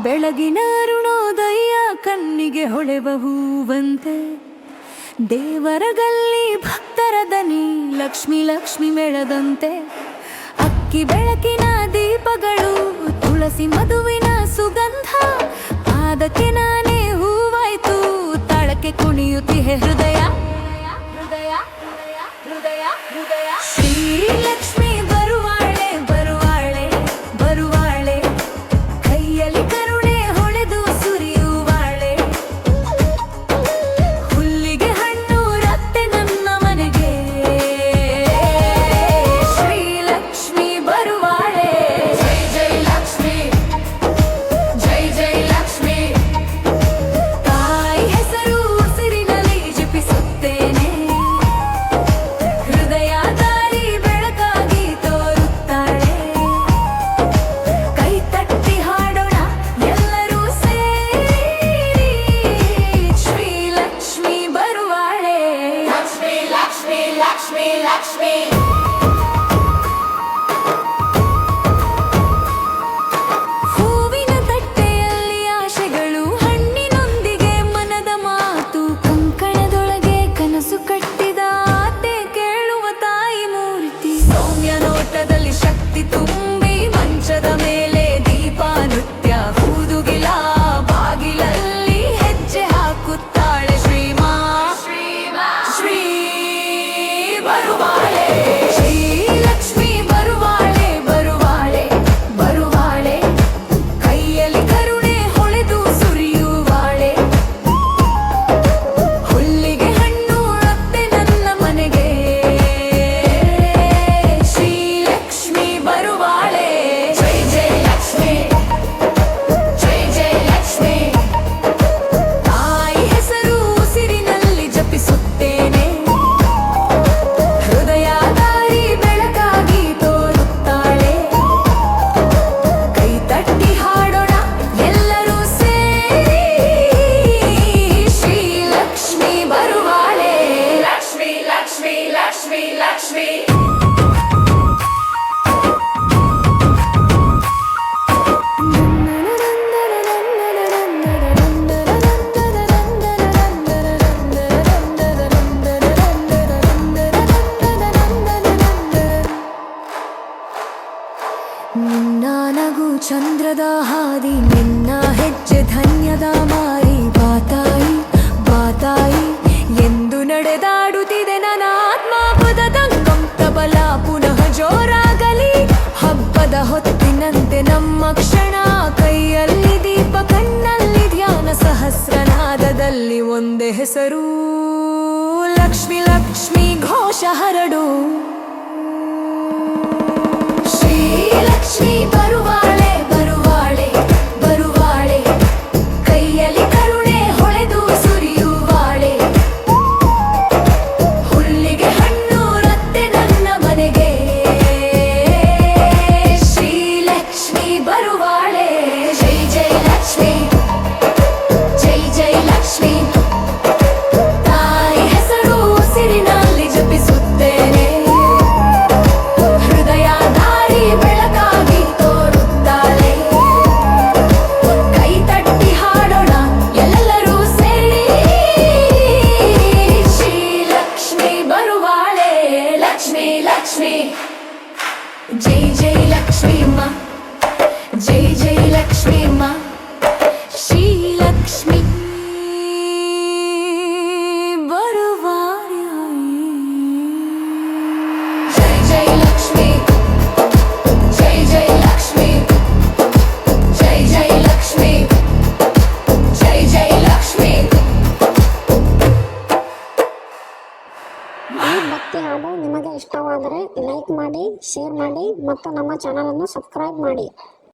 ಬೆಳಗಿನ ಅರುಣೋದಯ ಕಣ್ಣಿಗೆ ಹೊಳೆವ ಹೂವಂತೆ, ದೇವರ ಗಲ್ಲಿ ಭಕ್ತರ ದನಿ ಲಕ್ಷ್ಮಿ ಲಕ್ಷ್ಮಿ ಮೇಳದಂತೆ. ಅಕ್ಕಿ ಬೆಳಕಿನ ದೀಪಗಳು ತುಳಸಿ ಮಧುವಿನ ಸುಗಂಧ, ಪಾದಕ್ಕೆ ನಾನೇ ಹೂವಾಯ್ತು ತಾಳಕ್ಕೆ ಕುಣಿಯುತ್ತಿಹೆ ಹೃದಯ ಹೃದಯ ಹೃದಯ ಹೃದಯ. ಶ್ರೀಲಕ್ಷ್ಮಿ ಬರುವಾಳೆ ಬರುವಾಳೆ ಬರುವಾಳೆ, ಕೈಯಲ್ಲಿ ಕರುಣೆ ಹೊಳೆದು ಸುರಿಯುವಾಳೆ. ಹುಲ್ಲಿಗೆ ಹಣ್ಣು ರತ್ತೆ ನನ್ನ ಮನೆಗೆ, ಶ್ರೀಲಕ್ಷ್ಮಿ ಬರುವಾಳೆ. ಜೈ ಜೈ ಲಕ್ಷ್ಮಿ, ಜೈ ಜೈ ಲಕ್ಷ್ಮಿ. ತಾಯಿ ಹೆಸರು ಉಸಿರಿನಲ್ಲಿ ಜಪಿಸುತ್ತೇನೆ, ಹೃದಯ ದಾರಿ ಬೆಳಕಾಗಿ ತೋರುತ್ತಾಳೆ. ಕೈ ತಟ್ಟಿ ಹಾಡೋಣ ಎಲ್ಲರೂ ಸೇರಿ, ಶ್ರೀಲಕ್ಷ್ಮಿ ಬರುವಾಳೆ. ಲಕ್ಷ್ಮಿ ಲಕ್ಷ್ಮಿ ಲಕ್ಷ್ಮಿ ಲಕ್ಷ್ಮಿ. ಹೂವಿನ ತಟ್ಟೆಯಲ್ಲಿ ಆಶೆಗಳು, ಹಣ್ಣಿನೊಂದಿಗೆ ಮನದ ಮಾತು, ಕಂಕಣದೊಳಗೆ ಕನಸು ಕಟ್ಟಿದ ಆತೆ ಕೇಳುವ ತಾಯಿ ಮೂರ್ತಿ. ಸೌಮ್ಯ ನೋಟದಲ್ಲಿ ಶಕ್ತಿ ತುಂಬಿ, ಮಂಚದ ಮೇಲೆ ದೀಪ ನೃತ್ಯ, ಹೂದುಗಿಲ ಬಾಗಿಲಲ್ಲಿ ಹೆಜ್ಜೆ ಹಾಕುತ್ತಾಳೆ. ಶ್ರೀ ಬರುವಾಳೆ. ಶ್ರೀಲಕ್ಷ್ಮಿ ಬರುವಾಳೆ ಬರುವಾಳೆ ಬರುವಾಳೆ, ಕೈಯಲ್ಲಿ ಕರುಣೆ ಹೊಳೆದು ಸುರಿಯುವಾಳೆ. ಹುಲ್ಲಿಗೆ ಹಣ್ಣು ರತ್ತೆ ನನ್ನ ಮನೆಗೆ, ಶ್ರೀಲಕ್ಷ್ಮಿ ಬರುವಾಳೆ. ಜೈ ಜೈ ಲಕ್ಷ್ಮಿ, ಜೈ ಜೈ ಲಕ್ಷ್ಮಿ. ತಾಯಿ ಹೆಸರು ಉಸಿರಿನಲ್ಲಿ ಜಪಿಸುತ್ತೇನೆ, ಹೃದಯ ದಾರಿ ಬೆಳಕಾಗಿ ತೋರುತ್ತಾಳೆ. ಕೈ ತಟ್ಟಿ ಹಾಡೋಣ ಎಲ್ಲರೂ ಸೇರಿ, ಶ್ರೀಲಕ್ಷ್ಮಿ ಬರುವಾಳೆ. ಲಕ್ಷ್ಮಿ ಲಕ್ಷ್ಮಿ ಲಕ್ಷ್ಮಿ ಲಕ್ಷ್ಮಿ. ನಿನ್ನ ನಗು ಚಂದ್ರದ ಹಾದಿ, ನಿನ್ನ ಹೆಜ್ಜೆ ಧನ್ಯದ ಮಾರಿ. ಬಾತಾಯಿ ಬಾತಾಯಿ ಎಂದು ನಡೆದಾಡುತ್ತಿದೆ ನನ್ನ ಆತ್ಮ. ಪದದಂಗಂ ತಬಲ ಪುನಃ ಜೋರಾಗಲಿ, ಹಬ್ಬದ ಹೊತ್ತಿನಂತೆ ನಮ್ಮ ಕ್ಷಣ. ಕೈಯಲ್ಲಿ ದೀಪ ಕಣ್ಣಲ್ಲಿ ಧ್ಯಾನ, ಸಹಸ್ರನಾದದಲ್ಲಿ ಒಂದೇ ಹೆಸರು. ಲಕ್ಷ್ಮಿ ಲಕ್ಷ್ಮಿ ಘೋಷ ಹರಡು. ಶ್ರೀಲಕ್ಷ್ಮಿ ಬರುವಾಳೆ ಬರುವಾಳೆ ಬರುವಾಳೆ, ಕೈಯಲ್ಲಿ ಕರುಣೆ ಹೊಳೆದು ಸುರಿಯುವಾಳೆ. ಹುಲ್ಲಿಗೆ ಹಣ್ಣು ರತ್ತೆ ನನ್ನ ಮನೆಗೆ, ಶ್ರೀಲಕ್ಷ್ಮಿ ಬರುವಾಳೆ. ಜೈ ಜೈ ಲಕ್ಷ್ಮಿ, ಜೈ ಜೈ ಲಕ್ಷ್ಮಿ. ತಾಯಿ ಹೆಸರು ಉಸಿರಿನಲ್ಲಿ ಜಪಿಸುತ್ತೇನೆ, ಹೃದಯ ದಾರಿ ಬೆಳಕಾಗಿ ತೋರುತ್ತಾಳೆ. ಕೈ ತಟ್ಟಿ ಹಾಡೋಣ ಎಲ್ಲರೂ ಸೇರಿ, ಶ್ರೀಲಕ್ಷ್ಮಿ ಬರುವಾಳೆ. ಲಕ್ಷ್ಮಿ ಲಕ್ಷ್ಮಿ, ಜೈ ಜೈ ಲಕ್ಷ್ಮಿ ಅಮ್ಮ, ಜೈ ಜೈ ಲಕ್ಷ್ಮಿ ಅಮ್ಮ. ಶ್ರೀಲಕ್ಷ್ಮಿ ಬರುವಾಳೆ. ಜೈ ಜೈ ಲಕ್ಷ್ಮಿ, ಜೈ ಜೈ ಲಕ್ಷ್ಮಿ, ಜೈ ಜೈ ಲಕ್ಷ್ಮಿ, ಜೈ ಜೈ ಲಕ್ಷ್ಮಿ. ಈ ಭಕ್ತಿ ಹಾಡು ನಿಮಗೆ ಇಷ್ಟವಾದರೆ ಲೈಕ್ ಮಾಡಿ, ಶೇರ್ ಮಾಡಿ ಮತ್ತು ನಮ್ಮ ಚಾನಲನ್ನು ಸಬ್ಸ್ಕ್ರೈಬ್ ಮಾಡಿ.